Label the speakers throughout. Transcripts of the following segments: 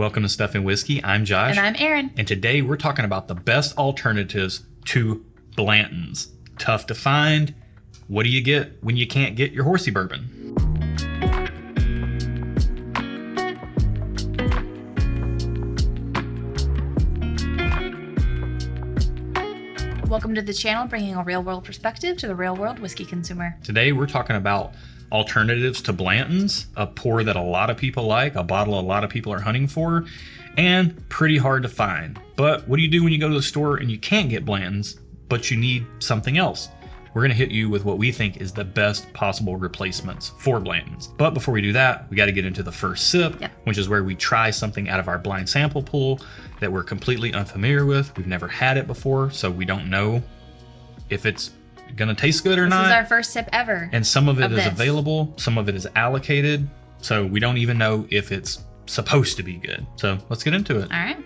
Speaker 1: Welcome to Stuff and Whiskey. I'm Josh.
Speaker 2: And I'm Erin.
Speaker 1: And today we're talking about the best alternatives to Blanton's. Tough to find. What do you get when you can't get your horsey bourbon?
Speaker 2: Welcome to the channel, bringing a real-world perspective to the real-world whiskey consumer.
Speaker 1: Today we're talking about alternatives to Blanton's, a pour that a lot of people like, a bottle a lot of people are hunting for, and pretty hard to find. But what do you do when you go to the store and you can't get Blanton's, but you need something else? We're going to hit you with what we think is the best possible replacements for Blanton's. But before we do that, we got to get into the first sip, which is where we try something out of our blind sample pool that we're completely unfamiliar with. We've never had it before, so we don't know if it's gonna taste good or not.
Speaker 2: This is our first sip ever.
Speaker 1: And some of it is available, some of it is allocated, so we don't even know if it's supposed to be good. So let's get into it.
Speaker 2: All right.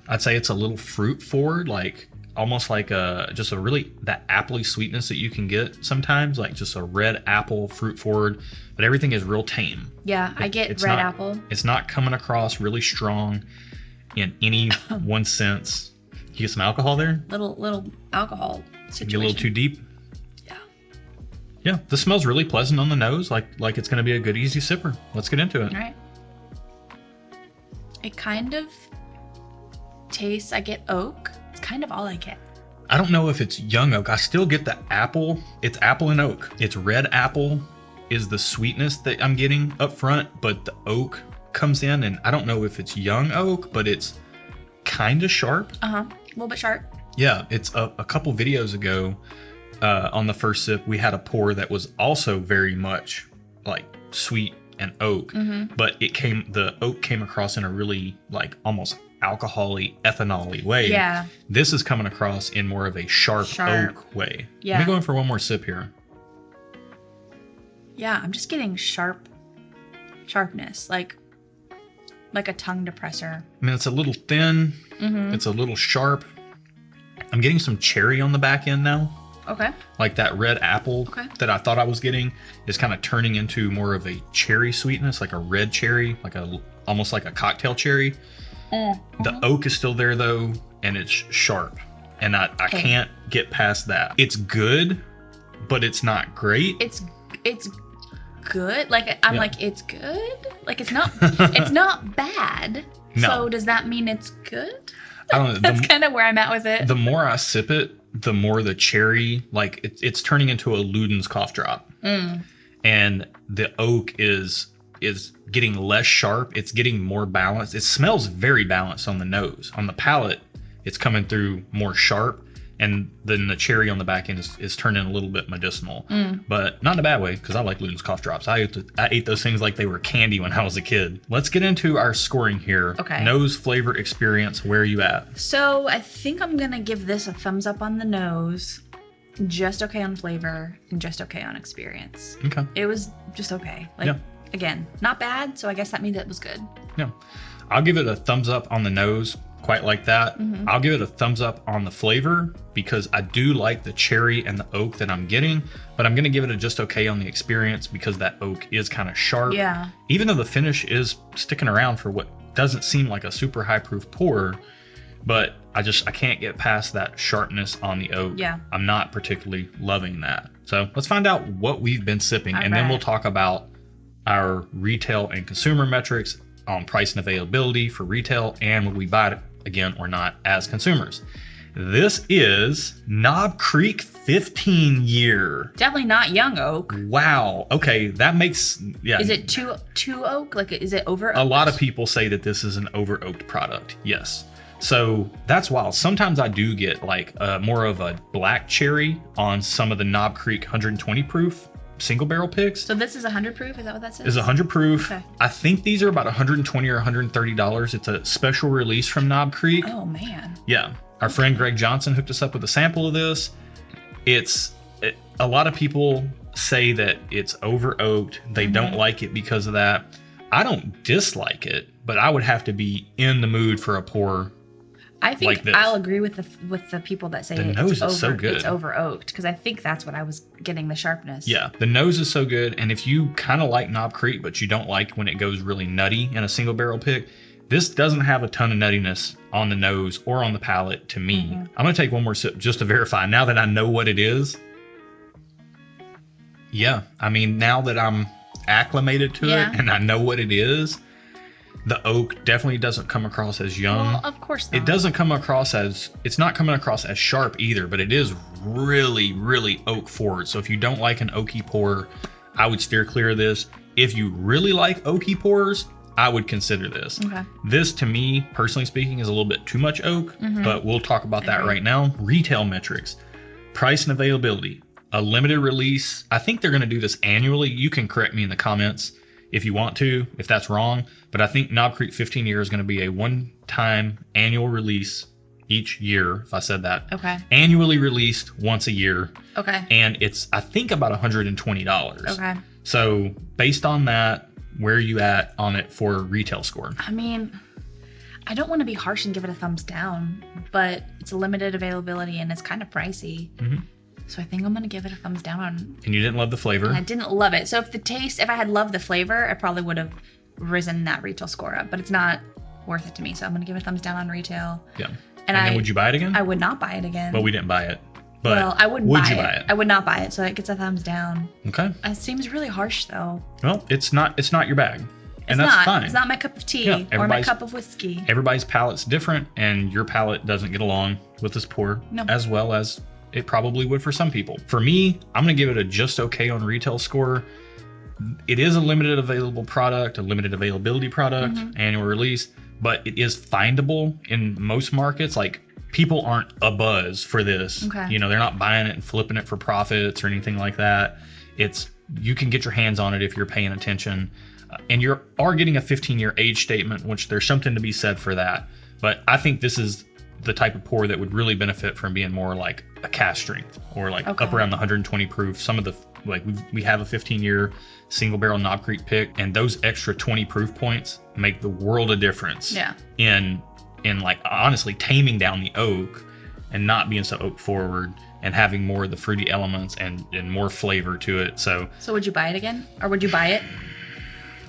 Speaker 1: I'd say it's a little fruit forward, like almost like just a really that appley sweetness that you can get sometimes, like just a red apple fruit forward, but everything is real tame.
Speaker 2: Yeah, I get red apple.
Speaker 1: It's not coming across really strong in any one sense. You get some alcohol there?
Speaker 2: Little alcohol situation.
Speaker 1: Get a little too deep?
Speaker 2: Yeah.
Speaker 1: Yeah, this smells really pleasant on the nose, like it's going to be a good, easy sipper. Let's get into it.
Speaker 2: All right. It kind of tastes, I get oak. It's kind of all I get.
Speaker 1: I don't know if it's young oak. I still get the apple. It's apple and oak. It's red apple is the sweetness that I'm getting up front, but the oak comes in, and I don't know if it's young oak, but it's kind of sharp.
Speaker 2: A little bit sharp.
Speaker 1: Yeah, it's a couple videos ago on the first sip, we had a pour that was also very much like sweet and oak, but the oak came across in a really like almost alcohol-y, ethanol-y way.
Speaker 2: Yeah.
Speaker 1: This is coming across in more of a sharp oak way.
Speaker 2: Yeah.
Speaker 1: Let me go in for one more sip here.
Speaker 2: Yeah, I'm just getting sharpness, like a tongue depressor.
Speaker 1: I mean, it's a little thin. It's a little sharp. I'm getting some cherry on the back end now.
Speaker 2: Okay.
Speaker 1: Like that red apple that I thought I was getting is kind of turning into more of a cherry sweetness, like a red cherry, almost like a cocktail cherry. The oak is still there though, and it's sharp. And I can't get past that. It's good, but it's not great.
Speaker 2: It's good. Like I'm like, it's good. Like it's not bad.
Speaker 1: No.
Speaker 2: So does that mean it's good?
Speaker 1: I don't know.
Speaker 2: That's kind of where I'm at with it.
Speaker 1: The more I sip it, the more the cherry, like it's turning into a Luden's cough drop. And the oak is getting less sharp. It's getting more balanced. It smells very balanced on the nose. On the palate, it's coming through more sharp. And then the cherry on the back end is turning a little bit medicinal, but not in a bad way, because I like Luden's cough drops. I ate those things like they were candy when I was a kid. Let's get into our scoring here.
Speaker 2: Okay.
Speaker 1: Nose, flavor, experience. Where are you at?
Speaker 2: So I think I'm gonna give this a thumbs up on the nose, just okay on flavor, and just okay on experience.
Speaker 1: Okay.
Speaker 2: It was just okay. Again, not bad. So I guess that means it was good.
Speaker 1: Yeah. I'll give it a thumbs up on the nose. Quite like that. I'll give it a thumbs up on the flavor because I do like the cherry and the oak that I'm getting, but I'm going to give it a just okay on the experience because that oak is kind of sharp.
Speaker 2: Yeah.
Speaker 1: Even though the finish is sticking around for what doesn't seem like a super high proof pour, but I can't get past that sharpness on the oak.
Speaker 2: Yeah.
Speaker 1: I'm not particularly loving that. So let's find out what we've been sipping, and then we'll talk about our retail and consumer metrics on price and availability for retail and would we buy it again or not as consumers. This is Knob Creek 15 year.
Speaker 2: Definitely not young oak.
Speaker 1: Wow. Okay, that makes
Speaker 2: Is it too oak? Like, is it over oaked?
Speaker 1: A lot of people say that this is an over oaked product. Yes. So that's wild. Sometimes I do get like more of a black cherry on some of the Knob Creek 120 proof single barrel picks.
Speaker 2: So this is 100 proof? Is that what that says?
Speaker 1: Is 100 proof.
Speaker 2: Okay.
Speaker 1: I think these are about $120 or $130. It's a special release from Knob Creek.
Speaker 2: Oh man.
Speaker 1: Yeah. Our friend Greg Johnson hooked us up with a sample of this. A lot of people say that it's over oaked. They don't like it because of that. I don't dislike it, but I would have to be in the mood for a pour
Speaker 2: I think
Speaker 1: like this.
Speaker 2: I'll agree with the people that say
Speaker 1: The nose is so good.
Speaker 2: It's over oaked, because I think that's what I was getting the sharpness.
Speaker 1: Yeah, the nose is so good, and if you kind of like Knob Creek, but you don't like when it goes really nutty in a single barrel pick, this doesn't have a ton of nuttiness on the nose or on the palate to me.
Speaker 2: Mm-hmm.
Speaker 1: I'm gonna take one more sip just to verify. Now that I know what it is, yeah, I mean, now that I'm acclimated to it and I know what it is, the oak definitely doesn't come across as young.
Speaker 2: Well, of course not.
Speaker 1: It doesn't come across as, it's not coming across as sharp either, but it is really, really oak forward. So if you don't like an oaky pour, I would steer clear of this. If you really like oaky pours, I would consider this.
Speaker 2: Okay.
Speaker 1: This, to me, personally speaking, is a little bit too much oak, but we'll talk about that right now. Retail metrics, price and availability, a limited release. I think they're going to do this annually. You can correct me in the comments if you want to, if that's wrong. But I think Knob Creek 15 year is going to be a one-time annual release each year, if I said that.
Speaker 2: Okay.
Speaker 1: Annually released once a year.
Speaker 2: Okay.
Speaker 1: And it's, I think, about $120.
Speaker 2: Okay.
Speaker 1: So based on that, where are you at on it for retail score?
Speaker 2: I mean, I don't want to be harsh and give it a thumbs down, but it's a limited availability and it's kind of pricey. So I think I'm going to give it a thumbs down on.
Speaker 1: And you didn't love the flavor?
Speaker 2: And I didn't love it. So if I had loved the flavor, I probably would have risen that retail score up, but it's not worth it to me. So I'm going to give it a thumbs down on retail.
Speaker 1: Yeah. And then would you buy it again?
Speaker 2: I would not buy it again.
Speaker 1: Well, we didn't buy it. But
Speaker 2: well, I wouldn't
Speaker 1: would you buy it?
Speaker 2: I would not buy it, so it gets a thumbs down.
Speaker 1: Okay.
Speaker 2: It seems really harsh, though.
Speaker 1: Well, it's not your bag. And
Speaker 2: It's
Speaker 1: that's
Speaker 2: not.
Speaker 1: fine.
Speaker 2: It's not my cup of tea or my cup of whiskey.
Speaker 1: Everybody's palate's different, and your palate doesn't get along with this pour as well as it probably would for some people. For me, I'm going to give it a just okay on retail score. It is a limited available product, a limited availability product, annual release, but it is findable in most markets. Like, people aren't abuzz for this.
Speaker 2: Okay.
Speaker 1: You know, they're not buying it and flipping it for profits or anything like that. You can get your hands on it if you're paying attention. And you are getting a 15-year age statement, which there's something to be said for that. But I think this is the type of pour that would really benefit from being more like a cask strength or like up around the 120 proof. Some of the, like, we have a 15-year single barrel Knob Creek pick, and those extra 20 proof points make the world of difference in like honestly taming down the oak and not being so oak forward and having more of the fruity elements and more flavor to it. So
Speaker 2: would you buy it again, or would you buy it?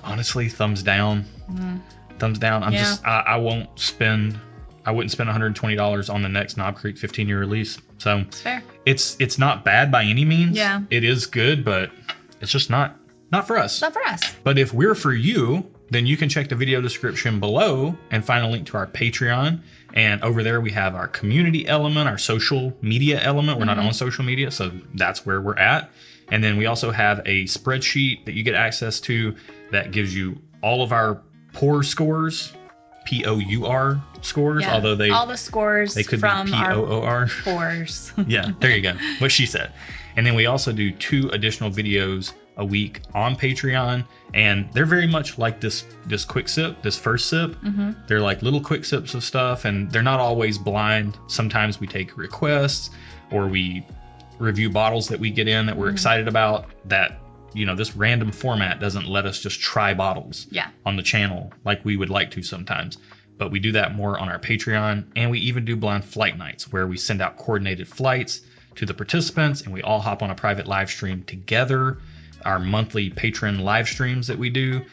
Speaker 1: Honestly, thumbs down. Thumbs down. I wouldn't spend $120 on the next Knob Creek 15-year release. So
Speaker 2: it's fair.
Speaker 1: It's not bad by any means.
Speaker 2: Yeah.
Speaker 1: It is good, but it's just not for us.
Speaker 2: It's not for us.
Speaker 1: But if we're for you, then you can check the video description below and find a link to our Patreon. And over there we have our community element, our social media element. We're not on social media, so that's where we're at. And then we also have a spreadsheet that you get access to that gives you all of our pour scores, POUR scores, although
Speaker 2: all the scores
Speaker 1: they could
Speaker 2: from
Speaker 1: be POOR.
Speaker 2: Our pours.
Speaker 1: Yeah, there you go. What she said. And then we also do 2 additional videos a week on Patreon, and they're very much like this quick sip, this first sip. They're like little quick sips of stuff, and they're not always blind. Sometimes we take requests or we review bottles that we get in that we're excited about, that, you know, this random format doesn't let us just try bottles on the channel like we would like to sometimes. But we do that more on our Patreon, and we even do blind flight nights where we send out coordinated flights to the participants and we all hop on a private live stream together. Our monthly patron live streams that we do,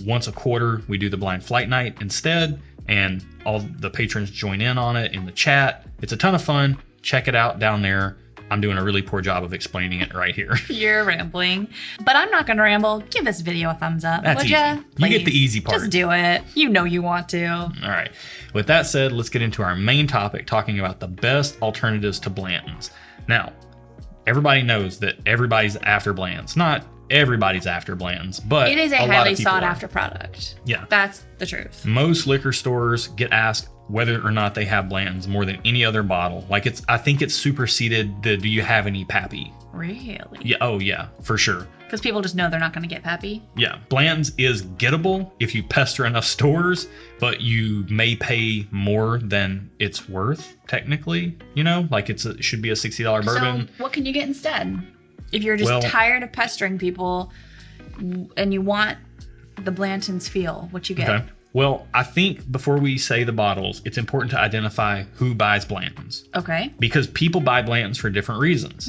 Speaker 1: once a quarter we do the blind flight night instead, and all the patrons join in on it in the chat. It's a ton of fun. Check it out down there. I'm doing a really poor job of explaining it right here.
Speaker 2: You're rambling, but I'm not going to ramble. Give this video a thumbs up.
Speaker 1: That's easy. You get the easy part.
Speaker 2: Just do it. You know you want to.
Speaker 1: All right. With that said, let's get into our main topic, talking about the best alternatives to Blanton's. Now, everybody knows that everybody's after Blanton's. Not everybody's after Blanton's, but
Speaker 2: it is a
Speaker 1: lot
Speaker 2: highly
Speaker 1: of people
Speaker 2: sought
Speaker 1: are.
Speaker 2: after product.
Speaker 1: Yeah.
Speaker 2: That's the truth.
Speaker 1: Most liquor stores get asked whether or not they have Blanton's more than any other bottle. Like, I think it's superseded the do you have any Pappy?
Speaker 2: Really?
Speaker 1: Yeah. Oh yeah, for sure.
Speaker 2: Because people just know they're not going to get Pappy.
Speaker 1: Yeah. Blanton's is gettable if you pester enough stores, but you may pay more than it's worth, technically. You know, like it should be a $60 bourbon.
Speaker 2: So what can you get instead? If you're just tired of pestering people and you want the Blanton's feel? What you get?
Speaker 1: Okay. Well, I think before we say the bottles, it's important to identify who buys Blanton's.
Speaker 2: Okay.
Speaker 1: Because people buy Blanton's for different reasons.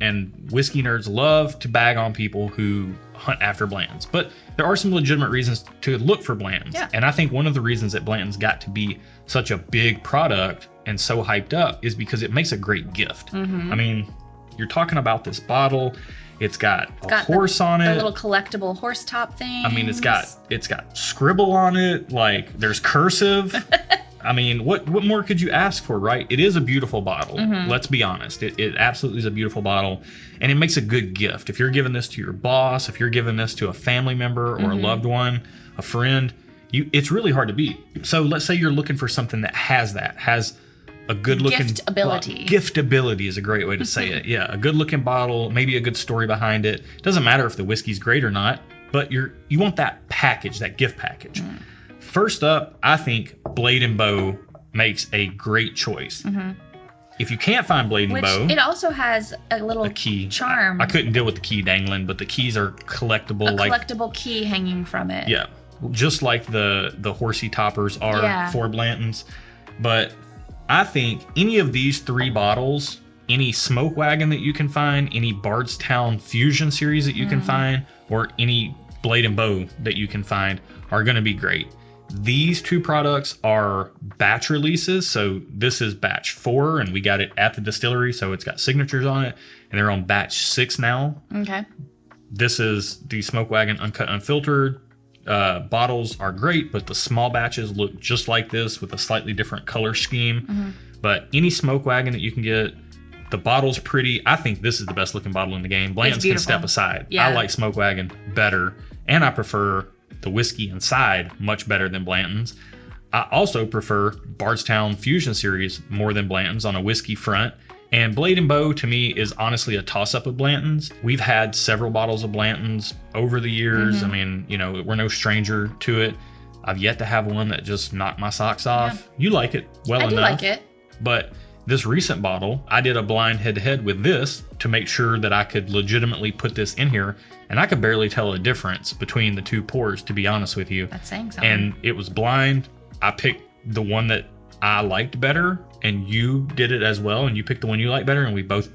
Speaker 1: And whiskey nerds love to bag on people who hunt after Blanton's. But there are some legitimate reasons to look for Blanton's.
Speaker 2: Yeah.
Speaker 1: And I think one of the reasons that Blanton's got to be such a big product and so hyped up is because it makes a great gift. I mean, you're talking about this bottle. It's got a horse on it.
Speaker 2: The little collectible horse top thing.
Speaker 1: I mean, it's got scribble on it. Like, there's cursive. I mean, what more could you ask for, right? It is a beautiful bottle. Let's be honest. It absolutely is a beautiful bottle, and it makes a good gift. If you're giving this to your boss, if you're giving this to a family member or a loved one, a friend, it's really hard to beat. So let's say you're looking for something that has a good looking
Speaker 2: giftability.
Speaker 1: Giftability is a great way to say it. Yeah, a good looking bottle, maybe a good story behind it. Doesn't matter if the whiskey's great or not, but you want that package, that gift package. First up, I think Blade and Bow makes a great choice. If you can't find Blade and Bow,
Speaker 2: it also has a little
Speaker 1: key
Speaker 2: charm.
Speaker 1: I couldn't deal with the key dangling, but the keys are collectible.
Speaker 2: A collectible key hanging from it.
Speaker 1: Yeah, just like the horsey toppers are for Blanton's. But I think any of these 3 bottles, any Smoke Wagon that you can find, any Bardstown Fusion series that you can find, or any Blade and Bow that you can find are going to be great. These 2 products are batch releases. So this is batch 4 and we got it at the distillery. So it's got signatures on it and they're on batch 6 now.
Speaker 2: Okay.
Speaker 1: This is the Smoke Wagon Uncut Unfiltered. Bottles are great, but the small batches look just like this with a slightly different color scheme. But any Smoke Wagon that you can get, the bottle's pretty. I think this is the best looking bottle in the game. Blanton's can step aside. I like Smoke Wagon better, and I prefer the whiskey inside much better than Blanton's. I also prefer Bardstown Fusion Series more than Blanton's on a whiskey front. And Blade and Bow, to me, is honestly a toss-up of Blanton's. We've had several bottles of Blanton's over the years. I mean, we're no stranger to it. I've yet to have one that just knocked my socks off. You like it well enough. I do
Speaker 2: like it.
Speaker 1: But this recent bottle, I did a blind head-to-head with this to make sure that I could legitimately put this in here. And I could barely tell a difference between the 2 pours, to be honest with you.
Speaker 2: That's saying something.
Speaker 1: And it was blind. I picked the one that I liked better, and you did it as well, and you picked the one you like better, and we both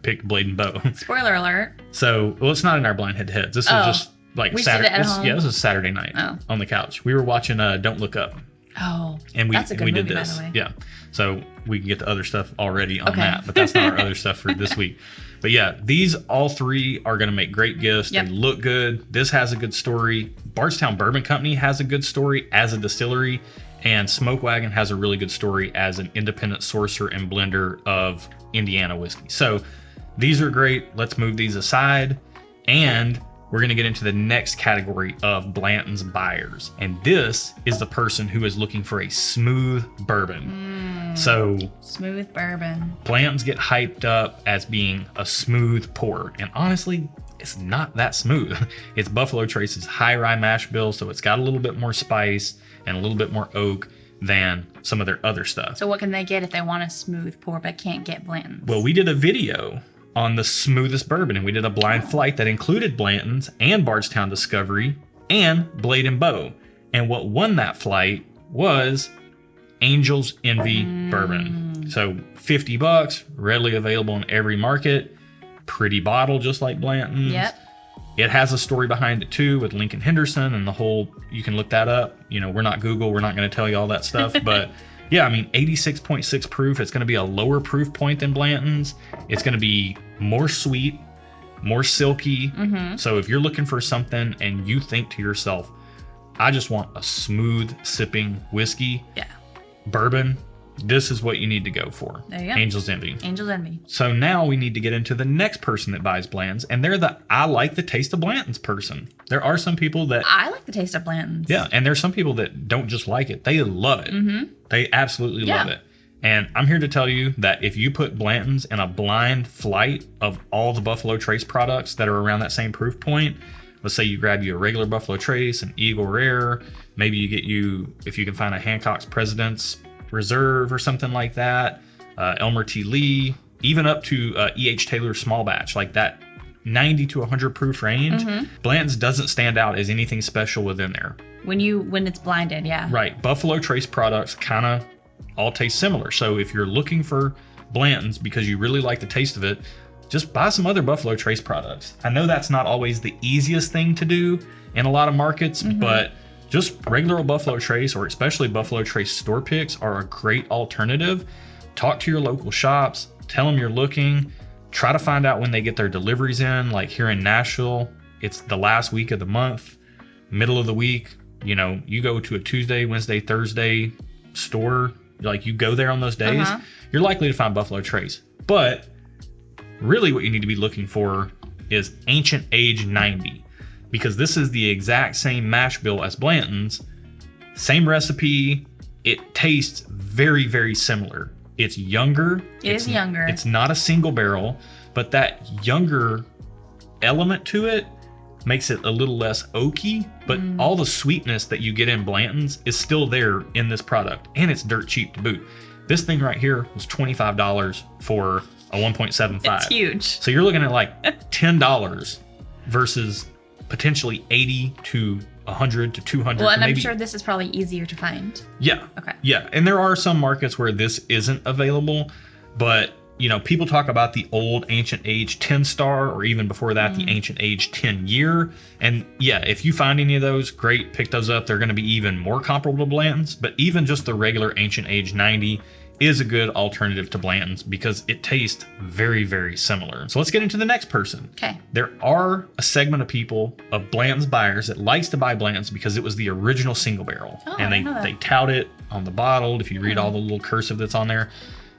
Speaker 1: picked Blade and Bow.
Speaker 2: Spoiler alert.
Speaker 1: So, well, it's not in our blind head-to-heads. This is just like Saturday. This is Saturday night on the couch. We were watching Don't Look Up.
Speaker 2: Oh,
Speaker 1: and
Speaker 2: that's a good movie,
Speaker 1: did this.
Speaker 2: By the way.
Speaker 1: Yeah. So we can get the other stuff already on that, but that's not our other stuff for this week. But yeah, these all 3 are going to make great gifts. They look good. This has a good story. Bardstown Bourbon Company has a good story as a distillery, and Smoke Wagon has a really good story as an independent sourcer and blender of Indiana whiskey. So these are great. Let's move these aside, and we're going to get into the next category of Blanton's buyers. And this is the person who is looking for a smooth bourbon. So
Speaker 2: smooth bourbon.
Speaker 1: Blanton's get hyped up as being a smooth pour. And honestly, it's not that smooth. It's Buffalo Trace's high rye mash bill, so it's got a little bit more spice and a little bit more oak than some of their other stuff.
Speaker 2: So what can they get if they want a smooth pour but can't get Blanton's?
Speaker 1: Well, we did a video on the smoothest bourbon, and we did a blind flight that included Blanton's and Bardstown Discovery and Blade and Bow. And what won that flight was Angel's Envy bourbon. So $50, readily available in every market. Pretty bottle, just like Blanton's.
Speaker 2: Yep.
Speaker 1: It has a story behind it too, with Lincoln Henderson and the whole. You can look that up. We're not Google. We're not going to tell you all that stuff, but. Yeah, I mean, 86.6 proof. It's going to be a lower proof point than Blanton's. It's going to be more sweet, more silky. So if you're looking for something and you think to yourself, I just want a smooth sipping whiskey, bourbon, this is what you need to go for.
Speaker 2: There you go.
Speaker 1: Angel's Envy.
Speaker 2: Angel's Envy.
Speaker 1: So now we need to get into the next person that buys Blanton's, and they're the I like the taste of Blanton's person. There are some people that...
Speaker 2: I like the taste of Blanton's.
Speaker 1: Yeah, and there's some people that don't just like it. They love it. They absolutely love it. And I'm here to tell you that if you put Blanton's in a blind flight of all the Buffalo Trace products that are around that same proof point, let's say you grab you a regular Buffalo Trace, an Eagle Rare, maybe you get you, if you can find a Hancock's President's Reserve or something like that, Elmer T. Lee, even up to E.H. Taylor's Small Batch, like that 90 to 100 proof range, Blanton's doesn't stand out as anything special within there.
Speaker 2: When it's blinded, yeah.
Speaker 1: Right. Buffalo Trace products kind of all taste similar. So if you're looking for Blanton's because you really like the taste of it, just buy some other Buffalo Trace products. I know that's not always the easiest thing to do in a lot of markets, but just regular old Buffalo Trace, or especially Buffalo Trace store picks, are a great alternative. Talk to your local shops, tell them you're looking, try to find out when they get their deliveries in. Like here in Nashville, it's the last week of the month, middle of the week. You know, you go to a Tuesday, Wednesday, Thursday store, like you go there on those days, you're likely to find Buffalo Trace. But really what you need to be looking for is Ancient Age 90, because this is the exact same mash bill as Blanton's, same recipe. It tastes very, very similar. It's younger.
Speaker 2: It's younger.
Speaker 1: It's not a single barrel, but that younger element to it makes it a little less oaky, but all the sweetness that you get in Blanton's is still there in this product, and it's dirt cheap to boot. This thing right here was $25 for a 1.75.
Speaker 2: It's huge.
Speaker 1: So you're looking at like $10 versus potentially 80 to 100 to 200.
Speaker 2: Well, and
Speaker 1: maybe.
Speaker 2: I'm sure this is probably easier to find.
Speaker 1: Yeah.
Speaker 2: Okay.
Speaker 1: Yeah, and there are some markets where this isn't available, but you know, people talk about the old Ancient Age 10 star, or even before that, the Ancient Age 10 year. And yeah, if you find any of those, great, pick those up. They're going to be even more comparable to Blanton's, but even just the regular Ancient Age 90 is a good alternative to Blanton's because it tastes very, very similar. So let's get into the next person.
Speaker 2: Okay.
Speaker 1: There are a segment of people, of Blanton's buyers, that likes to buy Blanton's because it was the original single barrel.
Speaker 2: Oh,
Speaker 1: and
Speaker 2: I didn't know that.
Speaker 1: they tout it on the bottle if you read all the little cursive that's on there.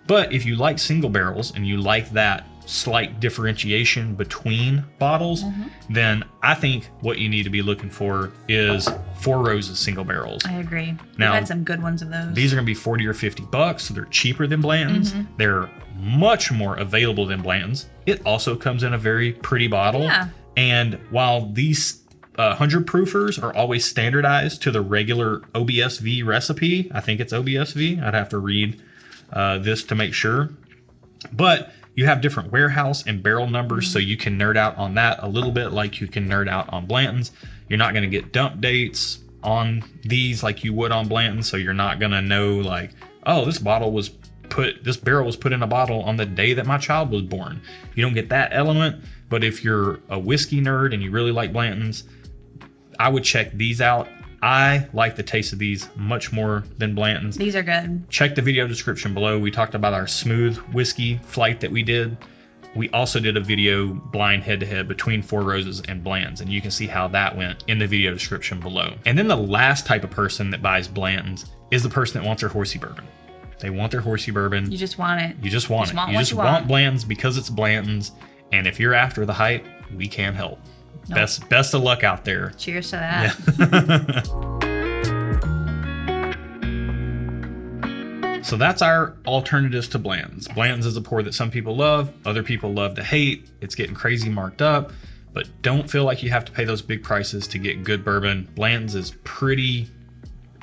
Speaker 1: But if you like single barrels and you like that slight differentiation between bottles, then I think what you need to be looking for is Four Roses single barrels.
Speaker 2: I agree.
Speaker 1: Now,
Speaker 2: We've had some good ones of those.
Speaker 1: These are going to be 40 or 50 bucks, so they're cheaper than Blanton's. They're much more available than Blanton's. It also comes in a very pretty bottle.
Speaker 2: Yeah.
Speaker 1: And while these 100 proofers are always standardized to the regular OBSV recipe, I think it's OBSV. I'd have to read this to make sure. But you have different warehouse and barrel numbers, so you can nerd out on that a little bit like you can nerd out on Blanton's. You're not going to get dump dates on these like you would on Blanton's, so you're not going to know like, oh, this barrel was put in a bottle on the day that my child was born. You don't get that element, but if you're a whiskey nerd and you really like Blanton's, I would check these out. I like the taste of these much more than Blanton's.
Speaker 2: These are good.
Speaker 1: Check the video description below. We talked about our smooth whiskey flight that we did. We also did a video blind head-to-head between Four Roses and Blanton's, and you can see how that went in the video description below. And then the last type of person that buys Blanton's is the person that wants their horsey bourbon. They want their horsey bourbon.
Speaker 2: You just want it.
Speaker 1: You just want it.
Speaker 2: Want
Speaker 1: you just want Blanton's because it's Blanton's. And if you're after the hype, we can't help.
Speaker 2: Nope.
Speaker 1: Best of luck out there.
Speaker 2: Cheers to that.
Speaker 1: Yeah. So that's our alternatives to Blanton's. Blanton's is a pour that some people love, other people love to hate. It's getting crazy marked up, but don't feel like you have to pay those big prices to get good bourbon. Blanton's is pretty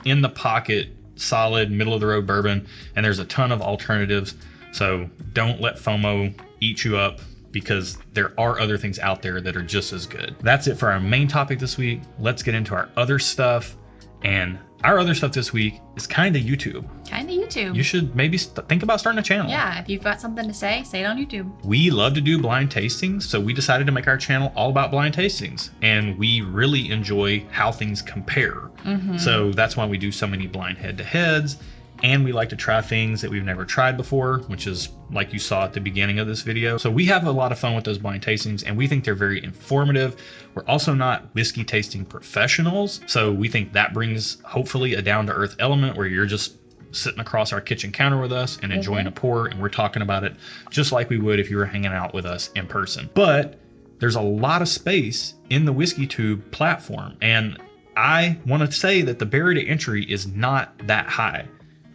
Speaker 1: in the pocket, solid, middle of the road bourbon, and there's a ton of alternatives. So don't let FOMO eat you up, because there are other things out there that are just as good. That's it for our main topic this week. Let's get into our other stuff. And our other stuff this week is kind of YouTube.
Speaker 2: Kind of YouTube.
Speaker 1: You should maybe think about starting a channel.
Speaker 2: Yeah, if you've got something to say it on YouTube.
Speaker 1: We love to do blind tastings, so we decided to make our channel all about blind tastings. And we really enjoy how things compare. So that's why we do so many blind head-to-heads. And we like to try things that we've never tried before, which is like you saw at the beginning of this video. So we have a lot of fun with those blind tastings, and we think they're very informative. We're also not whiskey tasting professionals, so we think that brings hopefully a down-to-earth element where you're just sitting across our kitchen counter with us and enjoying a pour, and we're talking about it just like we would if you were hanging out with us in person. But there's a lot of space in the WhiskeyTube platform, and I want to say that the barrier to entry is not that high.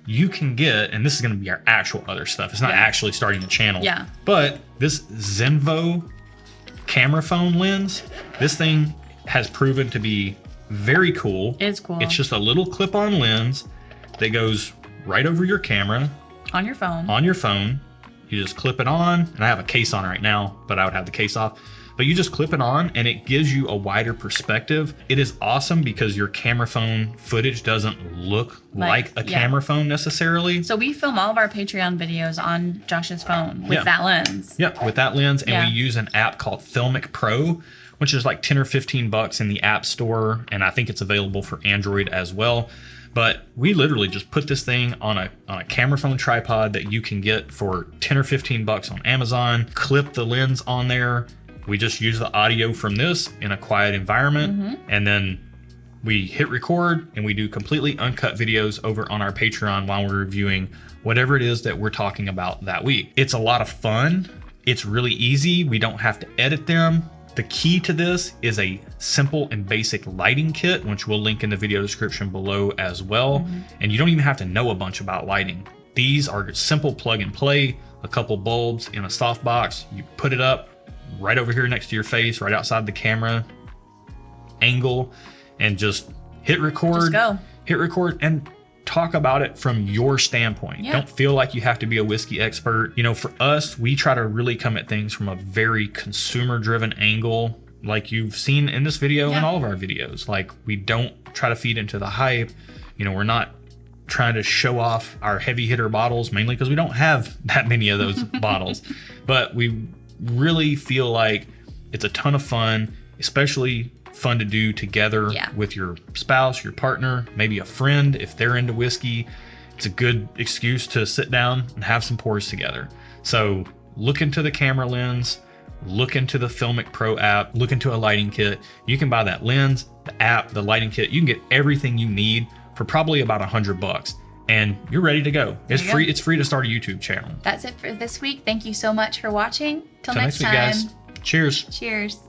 Speaker 1: You can get, and this is going to be our actual other stuff. It's not actually starting the channel.
Speaker 2: Yeah.
Speaker 1: But this Zenvo camera phone lens, this thing has proven to be very cool.
Speaker 2: It's cool.
Speaker 1: It's just a little clip-on lens that goes right over your camera.
Speaker 2: On your phone.
Speaker 1: On your phone. You just clip it on, and I have a case on right now, but I would have the case off. but you just clip it on and it gives you a wider perspective. It is awesome because your camera phone footage doesn't look like a camera phone necessarily.
Speaker 2: So we film all of our Patreon videos on Josh's phone with that lens.
Speaker 1: Yep, with that lens. And we use an app called Filmic Pro, which is like 10 or 15 bucks in the App Store. And I think it's available for Android as well. But we literally just put this thing on a camera phone tripod that you can get for 10 or 15 bucks on Amazon, clip the lens on there. We just use the audio from this in a quiet environment. And then we hit record and we do completely uncut videos over on our Patreon while we're reviewing whatever it is that we're talking about that week. It's a lot of fun. It's really easy. We don't have to edit them. The key to this is a simple and basic lighting kit, which we'll link in the video description below as well. And you don't even have to know a bunch about lighting. These are simple plug and play, a couple bulbs in a softbox. You put it up right over here next to your face, right outside the camera angle, and just hit record. Hit record and talk about it from your standpoint. Don't feel like you have to be a whiskey expert. You know, for us, we try to really come at things from a very consumer driven angle, like you've seen in this video and all of our videos. Like, we don't try to feed into the hype. You know, we're not trying to show off our heavy hitter bottles, mainly because we don't have that many of those bottles. But we really feel like it's a ton of fun, especially fun to do together with your spouse, your partner, maybe a friend if they're into whiskey. It's a good excuse to sit down and have some pours together. So look into the camera lens, look into the Filmic Pro app, look into a lighting kit. You can buy that lens, the app, the lighting kit. You can get everything you need for probably about $100 and you're ready to go. It's free. It's free to start a YouTube channel.
Speaker 2: That's it for this week. Thank you so much for watching. Till next
Speaker 1: week,
Speaker 2: time.
Speaker 1: guys. Cheers.
Speaker 2: Cheers.